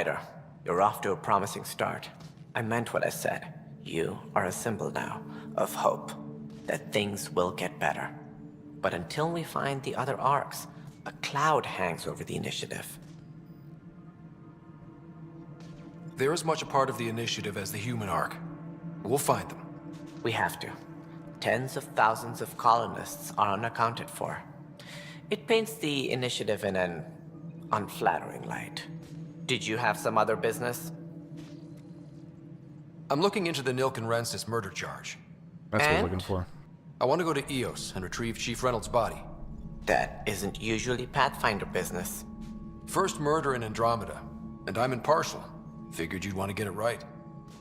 Ryder, you're off to a promising start. I meant what I said. You are a symbol now of hope, that things will get better. But until we find the other arcs, a cloud hangs over the initiative. They're as much a part of the initiative as the human arc. We'll find them. We have to. Tens of thousands of colonists are unaccounted for. It paints the initiative in an unflattering light. Did you have some other business? I'm looking into the Nilkenrensis murder charge. That's what And? we're looking for. I want to go to EOS and retrieve Chief Reynolds' body. That isn't usually Pathfinder business. First murder in Andromeda, and I'm impartial. Figured you'd want to get it right.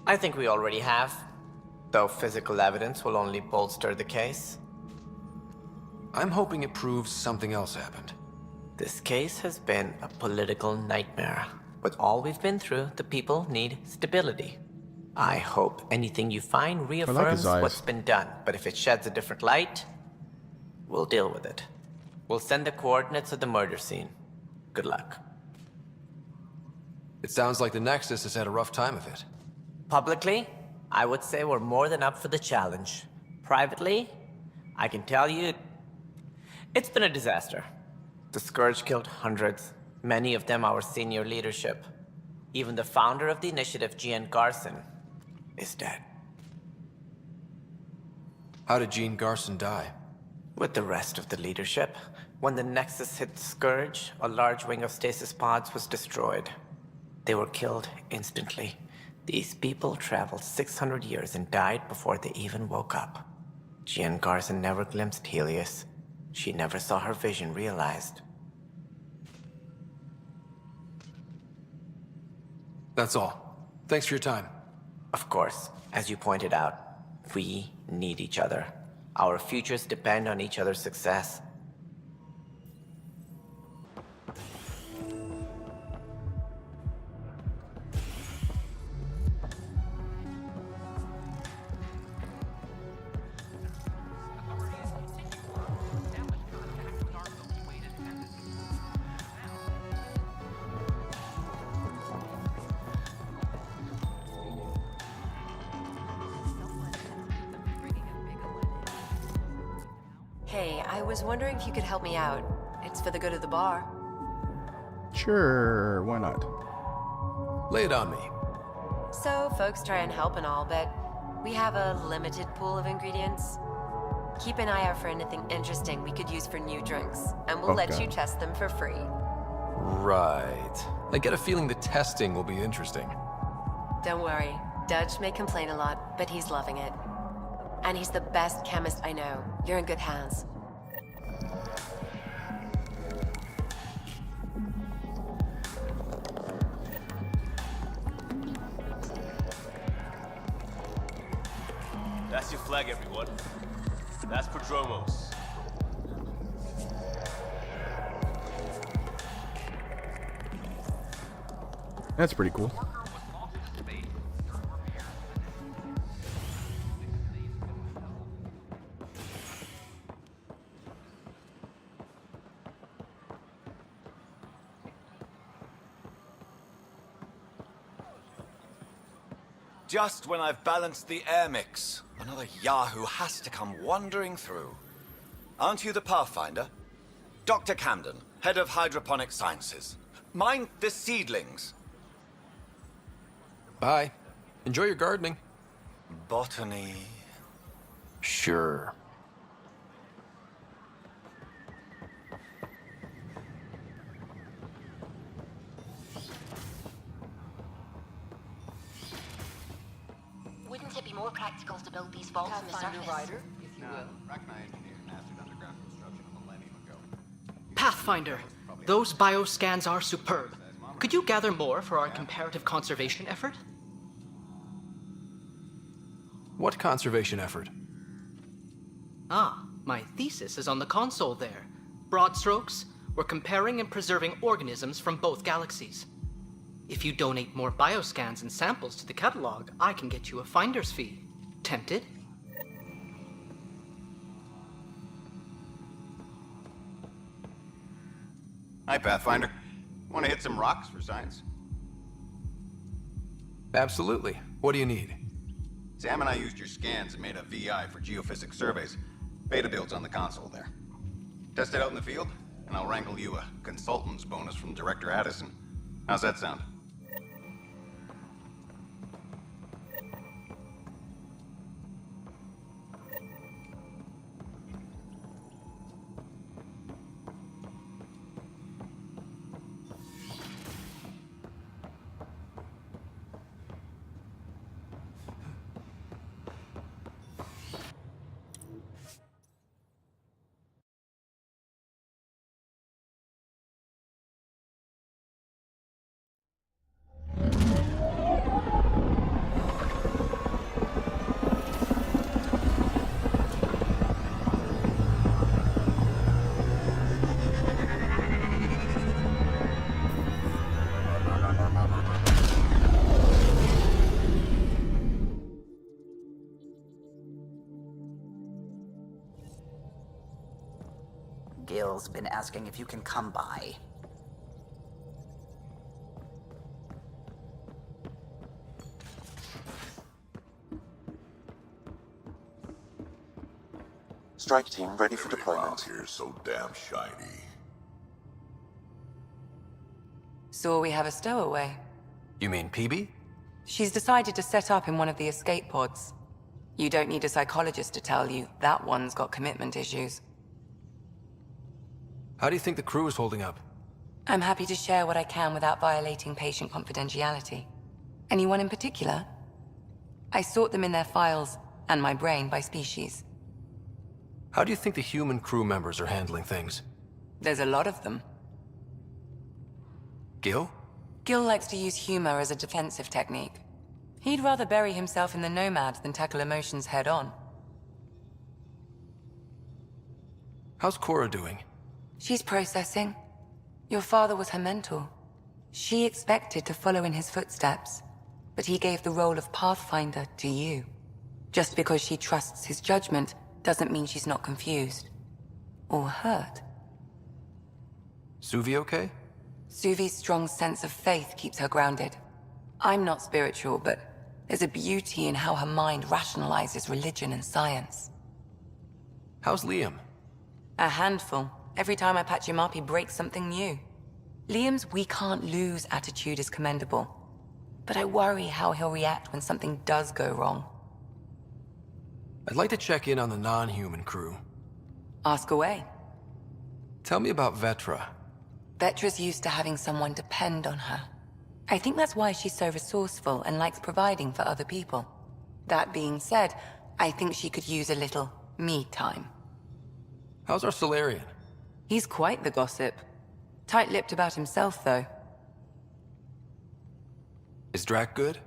I think we already have, though physical evidence will only bolster the case. I'm hoping it proves something else happened. This case has been a political nightmare. With all we've been through, the people need stability. I hope anything you find reaffirms eyes. what's been done, but if it sheds a different light, we'll deal with it. We'll send the coordinates of the murder scene. Good luck. It sounds like the Nexus has had a rough time of it. Publicly, I would say we're more than up for the challenge. Privately, I can tell you, it's been a disaster. The Scourge killed hundreds, many of them our senior leadership. Even the founder of the initiative, Gian Garson, is dead. How did Jean Garson die? With the rest of the leadership, when the Nexus hit the Scourge, a large wing of stasis pods was destroyed. They were killed instantly. These people traveled 600 years and died before they even woke up. Jean Garson never glimpsed Helios. She never saw her vision realized. That's all. Thanks for your time. Of course, as you pointed out, we need each other. Our futures depend on each other's success. Hey, I was wondering if you could help me out. It's for the good of the bar. Sure, why not? Lay it on me. So, folks try and help and all, but we have a limited pool of ingredients. Keep an eye out for anything interesting we could use for new drinks, and we'll let Okay. you test them for free. Right. I get a feeling the testing will be interesting. Don't worry, Dutch may complain a lot, but he's loving it. And he's the best chemist I know. You're in good hands. That's your flag, everyone. That's Prodromos. That's pretty cool. Just when I've balanced the air mix, another Yahoo has to come wandering through. Aren't you the Pathfinder? Dr. Camden, head of hydroponic sciences. Mind the seedlings. Bye. Enjoy your gardening. Botany. Sure. Wouldn't it be more practical to build these vaults on the surface? Rider, if you will. Pathfinder, those bioscans are superb. Could you gather more for our comparative conservation effort? What conservation effort? Ah, my thesis is on the console there. Broad strokes, we're comparing and preserving organisms from both galaxies. If you donate more bioscans and samples to the catalog, I can get you a finder's fee. Tempted? Hi, Pathfinder. Want to hit some rocks for science? Absolutely. What do you need? Sam and I used your scans and made a VI for geophysics surveys. Beta builds on the console there. Test it out in the field, and I'll wrangle you a consultant's bonus from Director Addison. How's that sound? Gill's been asking if you can come by. Strike team ready for deployment. Here's so damn shiny. So we have a stowaway. You mean PB? She's decided to set up in one of the escape pods. You don't need a psychologist to tell you that one's got commitment issues. How do you think the crew is holding up? I'm happy to share what I can without violating patient confidentiality. Anyone in particular? I sort them in their files and my brain by species. How do you think the human crew members are handling things? There's a lot of them. Gill? Gill likes to use humor as a defensive technique. He'd rather bury himself in the Nomad than tackle emotions head-on. How's Cora doing? She's processing. Your father was her mentor. She expected to follow in his footsteps, but he gave the role of Pathfinder to you. Just because she trusts his judgment doesn't mean she's not confused. Or hurt. Suvi okay? Suvi's strong sense of faith keeps her grounded. I'm not spiritual, but there's a beauty in how her mind rationalizes religion and science. How's Liam? A handful. Every time I patch him up, he breaks something new. Liam's "we can't lose" attitude is commendable, but I worry how he'll react when something does go wrong. I'd like to check in on the non-human crew. Ask away. Tell me about Vetra. Vetra's used to having someone depend on her. I think that's why she's so resourceful and likes providing for other people. That being said, I think she could use a little me time. How's our Solarian? He's quite the gossip. Tight-lipped about himself, though. Is Drac good?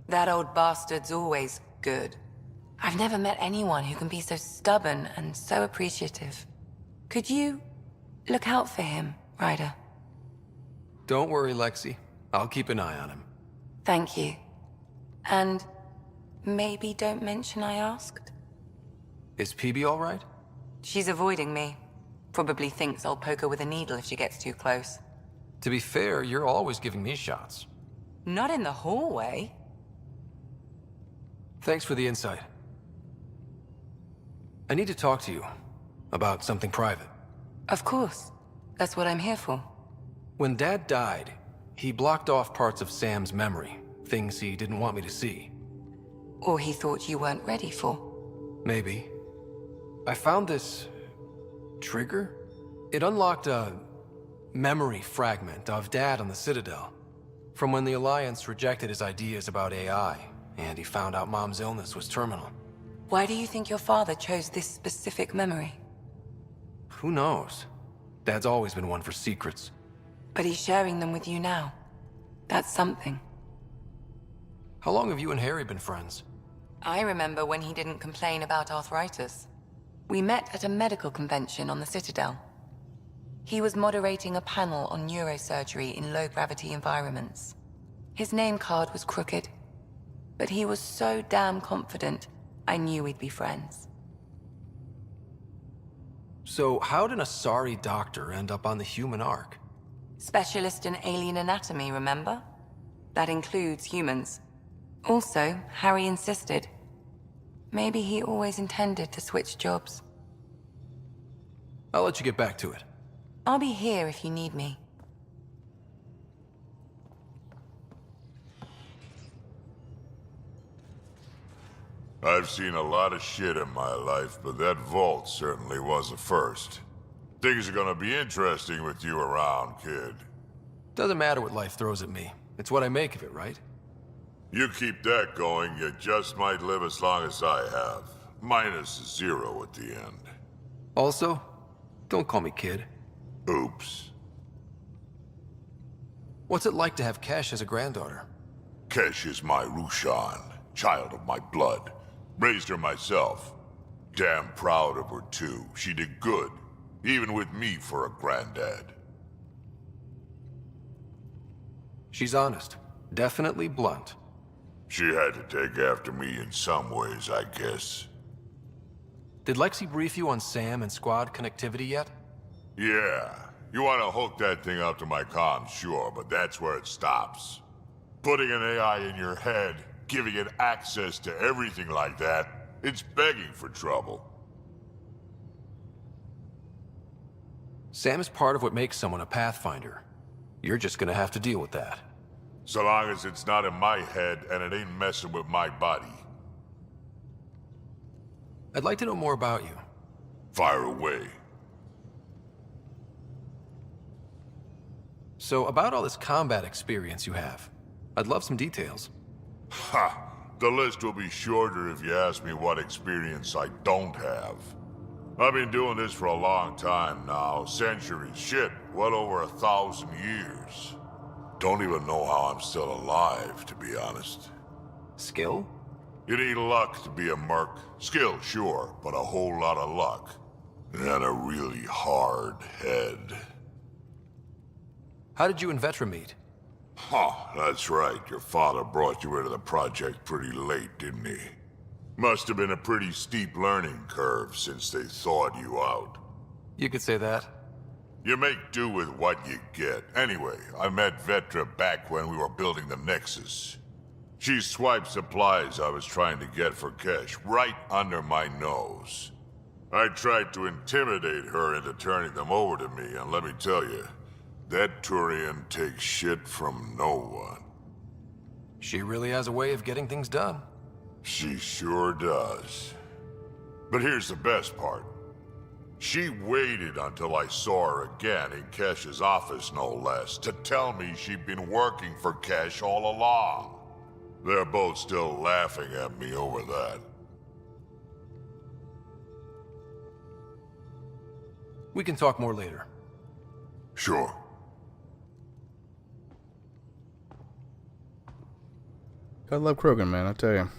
That old bastard's always good. I've never met anyone who can be so stubborn and so appreciative. Could you look out for him, Ryder? Don't worry, Lexi. I'll keep an eye on him. Thank you. And maybe don't mention I asked? Is PB all right? She's avoiding me. Probably thinks I'll poke her with a needle if she gets too close. To be fair, you're always giving me shots. Not in the hallway. Thanks for the insight. I need to talk to you about something private. Of course. That's what I'm here for. When Dad died, he blocked off parts of Sam's memory, things he didn't want me to see. Or he thought you weren't ready for. Maybe. I found this trigger. It unlocked a memory fragment of Dad on the Citadel, from when the Alliance rejected his ideas about AI, and he found out Mom's illness was terminal. Why do you think your father chose this specific memory? Who knows? Dad's always been one for secrets. But he's sharing them with you now. That's something. How long have you and Harry been friends? I remember when he didn't complain about arthritis. We met at a medical convention on the Citadel. He was moderating a panel on neurosurgery in low-gravity environments. His name card was crooked, but he was so damn confident, I knew we'd be friends. So how did a sorry doctor end up on the human ark? Specialist in alien anatomy, remember? That includes humans. Also, Harry insisted. Maybe he always intended to switch jobs. I'll let you get back to it. I'll be here if you need me. I've seen a lot of shit in my life, but that vault certainly was a first. Things are gonna be interesting with you around, kid. Doesn't matter what life throws at me. It's what I make of it, right? You keep that going, you just might live as long as I have. Minus 0 at the end. Also, don't call me kid. Oops. What's it like to have Kesh as a granddaughter? Kesh is my Rushan, child of my blood. Raised her myself. Damn proud of her too. She did good, even with me for a granddad. She's honest. Definitely blunt. She had to take after me in some ways, I guess. Did Lexi brief you on Sam and squad connectivity yet? Yeah. You want to hook that thing up to my comms, sure, but that's where it stops. Putting an AI in your head, giving it access to everything like that, it's begging for trouble. Sam is part of what makes someone a Pathfinder. You're just gonna have to deal with that. So long as it's not in my head and it ain't messing with my body. I'd like to know more about you. Fire away. So, about all this combat experience you have, I'd love some details. Ha! The list will be shorter if you ask me what experience I don't have. I've been doing this for a long time now, centuries, shit, well over 1,000 years. Don't even know how I'm still alive, to be honest. Skill? You need luck to be a merc. Skill, sure, but a whole lot of luck. And a really hard head. How did you and Vetra meet? Huh, that's right. Your father brought you into the project pretty late, didn't he? Must have been a pretty steep learning curve since they thawed you out. You could say that. You make do with what you get. Anyway, I met Vetra back when we were building the Nexus. She swiped supplies I was trying to get for Kesh right under my nose. I tried to intimidate her into turning them over to me, and let me tell you, that Turian takes shit from no one. She really has a way of getting things done. She sure does. But here's the best part. She waited until I saw her again in Kesh's office, no less, to tell me she'd been working for Kesh all along. They're both still laughing at me over that. We can talk more later. Sure. I love Krogan, man, I tell you.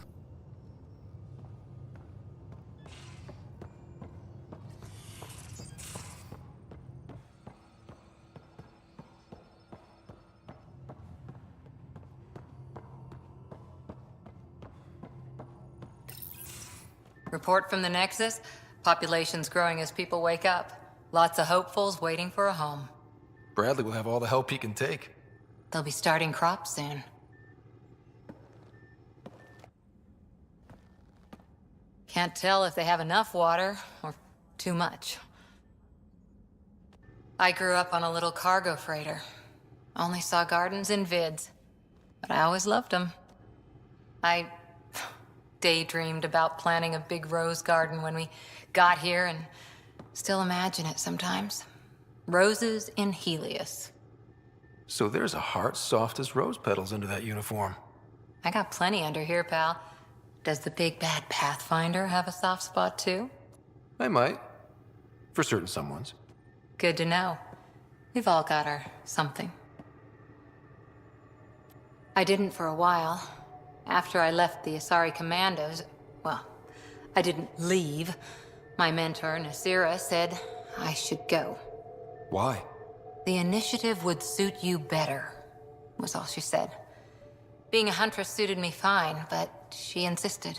Report from the Nexus. Population's growing as people wake up. Lots of hopefuls waiting for a home. Bradley will have all the help he can take. They'll be starting crops soon. Can't tell if they have enough water or too much. I grew up on a little cargo freighter. Only saw gardens in vids, but I always loved them. I daydreamed about planting a big rose garden when we got here and still imagine it sometimes. Roses in Helios. So there's a heart soft as rose petals under that uniform. I got plenty under here, pal. Does the big bad Pathfinder have a soft spot too? I might. For certain someones. Good to know. We've all got our something. I didn't for a while. After I left the Asari Commandos, well, I didn't leave. My mentor, Nasira, said I should go. Why? The initiative would suit you better, was all she said. Being a huntress suited me fine, but she insisted.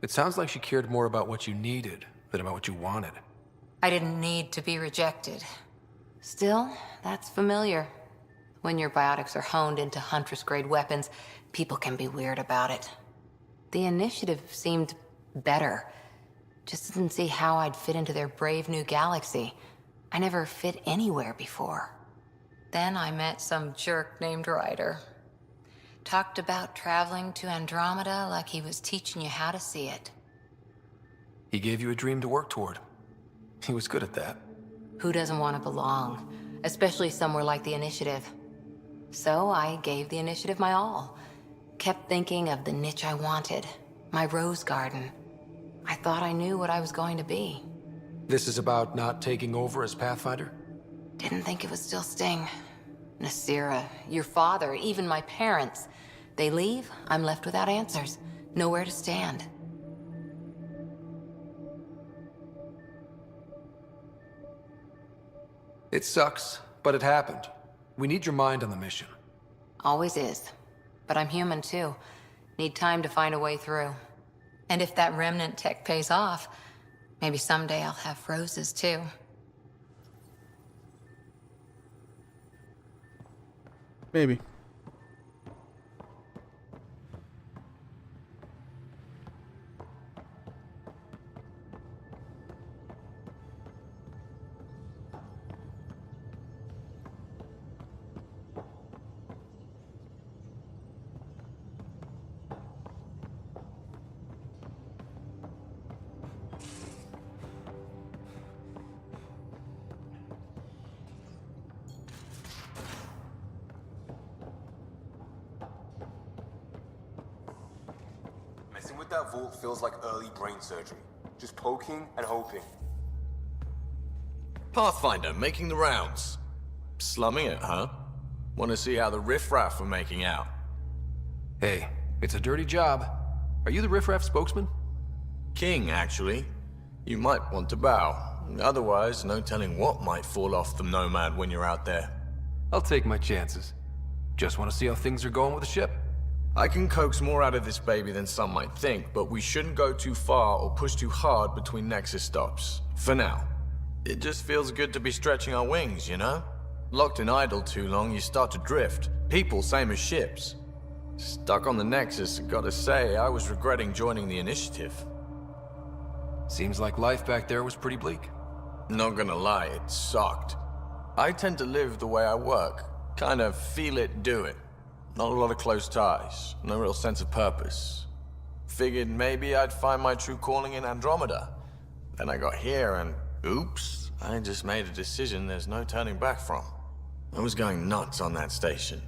It sounds like she cared more about what you needed than about what you wanted. I didn't need to be rejected. Still, that's familiar. When your biotics are honed into Huntress-grade weapons, people can be weird about it. The initiative seemed better. Just didn't see how I'd fit into their brave new galaxy. I never fit anywhere before. Then I met some jerk named Ryder. Talked about traveling to Andromeda like he was teaching you how to see it. He gave you a dream to work toward. He was good at that. Who doesn't want to belong? Especially somewhere like the Initiative. So I gave the Initiative my all. Kept thinking of the niche I wanted. My rose garden. I thought I knew what I was going to be. This is about not taking over as Pathfinder? Didn't think it would still sting. Nasira, your father, even my parents. They leave, I'm left without answers. Nowhere to stand. It sucks, but it happened. We need your mind on the mission. Always is. But I'm human too. Need time to find a way through. And if that remnant tech pays off, maybe someday I'll have roses too. Maybe. Messing with that vault feels like early brain surgery. Just poking and hoping. Pathfinder, making the rounds. Slumming it, huh? Want to see how the riffraff are making out? Hey, it's a dirty job. Are you the riffraff spokesman? King, actually. You might want to bow. Otherwise, no telling what might fall off the Nomad when you're out there. I'll take my chances. Just want to see how things are going with the ship. I can coax more out of this baby than some might think, but we shouldn't go too far or push too hard between Nexus stops. For now. It just feels good to be stretching our wings, you know? Locked in idle too long, you start to drift. People, same as ships. Stuck on the Nexus, gotta say, I was regretting joining the Initiative. Seems like life back there was pretty bleak. Not gonna lie, it sucked. I tend to live the way I work. Kind of feel it, do it. Not a lot of close ties, no real sense of purpose. Figured maybe I'd find my true calling in Andromeda. Then I got here and, oops, I just made a decision there's no turning back from. I was going nuts on that station.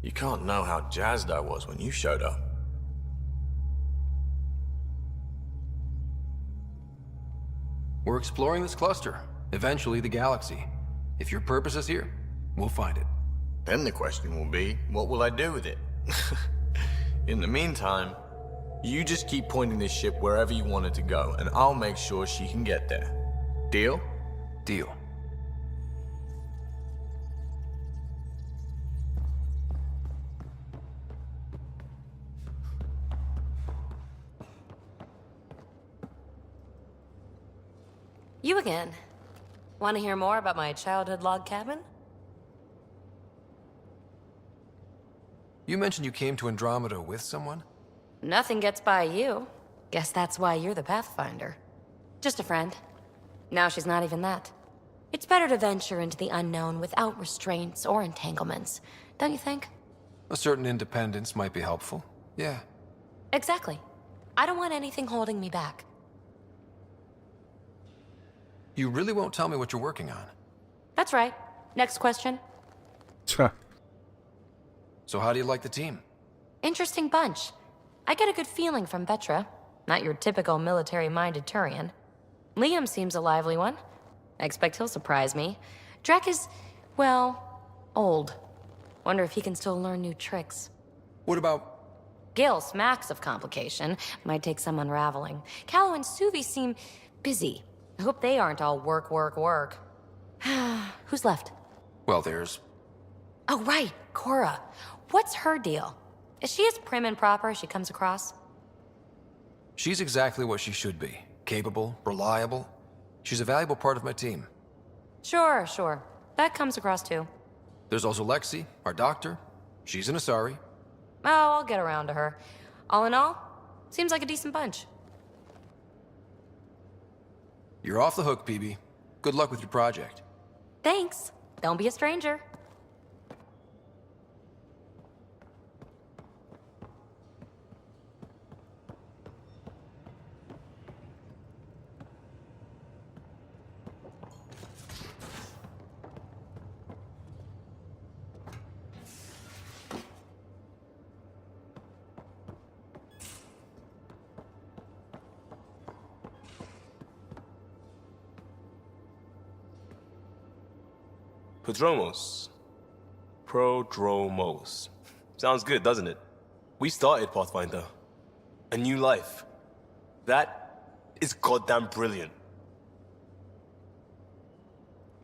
You can't know how jazzed I was when you showed up. We're exploring this cluster, eventually the galaxy. If your purpose is here, we'll find it. Then the question will be, what will I do with it? In the meantime, you just keep pointing this ship wherever you want it to go, and I'll make sure she can get there. Deal? Deal. You again. Want to hear more about my childhood log cabin? You mentioned you came to Andromeda with someone? Nothing gets by you. Guess that's why you're the Pathfinder. Just a friend. Now she's not even that. It's better to venture into the unknown without restraints or entanglements, don't you think? A certain independence might be helpful. Yeah. Exactly. I don't want anything holding me back. You really won't tell me what you're working on? That's right. Next question. So how do you like the team? Interesting bunch. I get a good feeling from Vetra. Not your typical military-minded Turian. Liam seems a lively one. I expect he'll surprise me. Drek is, well, old. Wonder if he can still learn new tricks. What about... Gill smacks of complication. Might take some unraveling. Callow and Suvi seem busy. I hope they aren't all work, work, work. Who's left? Well, there's... Oh, right, Cora. What's her deal? Is she as prim and proper as she comes across? She's exactly what she should be. Capable, reliable. She's a valuable part of my team. Sure. That comes across too. There's also Lexi, our doctor. She's an Asari. Oh, I'll get around to her. All in all, seems like a decent bunch. You're off the hook, PB. Good luck with your project. Thanks. Don't be a stranger. Prodromos. Sounds good, doesn't it? We started Pathfinder. A new life. That is goddamn brilliant.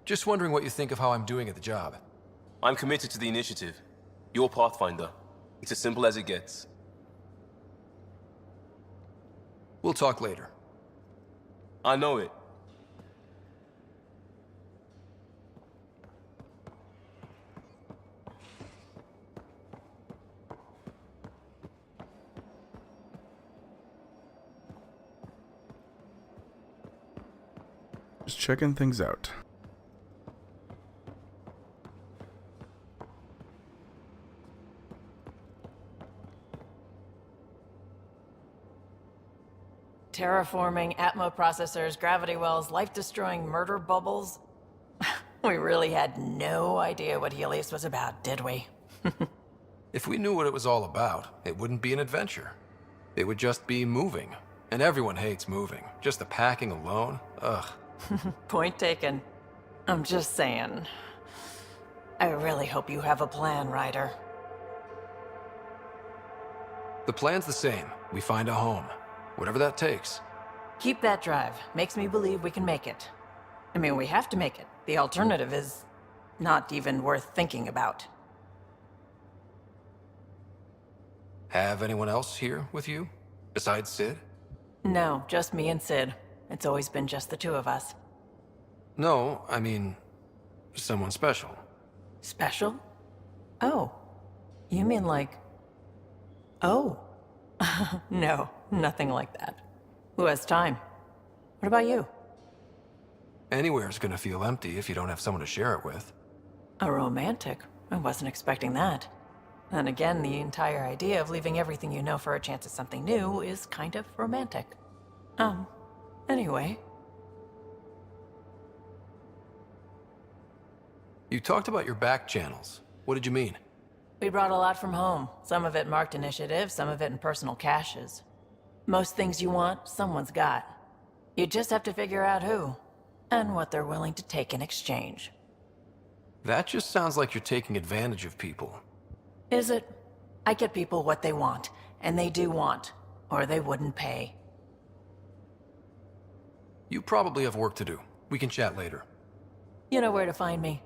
Just wondering what you think of how I'm doing at the job. I'm committed to the initiative. You're Pathfinder. It's as simple as it gets. We'll talk later. I know it. Just checking things out. Terraforming, Atmo processors, gravity wells, life-destroying murder bubbles. We really had no idea what Helios was about, did we? If we knew what it was all about, it wouldn't be an adventure. It would just be moving. And everyone hates moving. Just the packing alone, ugh. Point taken. I'm just saying. I really hope you have a plan, Ryder. The plan's the same. We find a home. Whatever that takes. Keep that drive. Makes me believe we can make it. I mean, we have to make it. The alternative is not even worth thinking about. Have anyone else here with you? Besides Sid? No, just me and Sid. It's always been just the two of us. No, I mean, someone special. Special? Oh. You mean like... Oh. No, nothing like that. Who has time? What about you? Anywhere's gonna feel empty if you don't have someone to share it with. A romantic? I wasn't expecting that. Then again, the entire idea of leaving everything you know for a chance at something new is kind of romantic. Anyway. You talked about your back channels. What did you mean? We brought a lot from home. Some of it marked initiative, some of it in personal caches. Most things you want, someone's got. You just have to figure out who, and what they're willing to take in exchange. That just sounds like you're taking advantage of people. Is it? I get people what they want, and they do want, or they wouldn't pay. You probably have work to do. We can chat later. You know where to find me.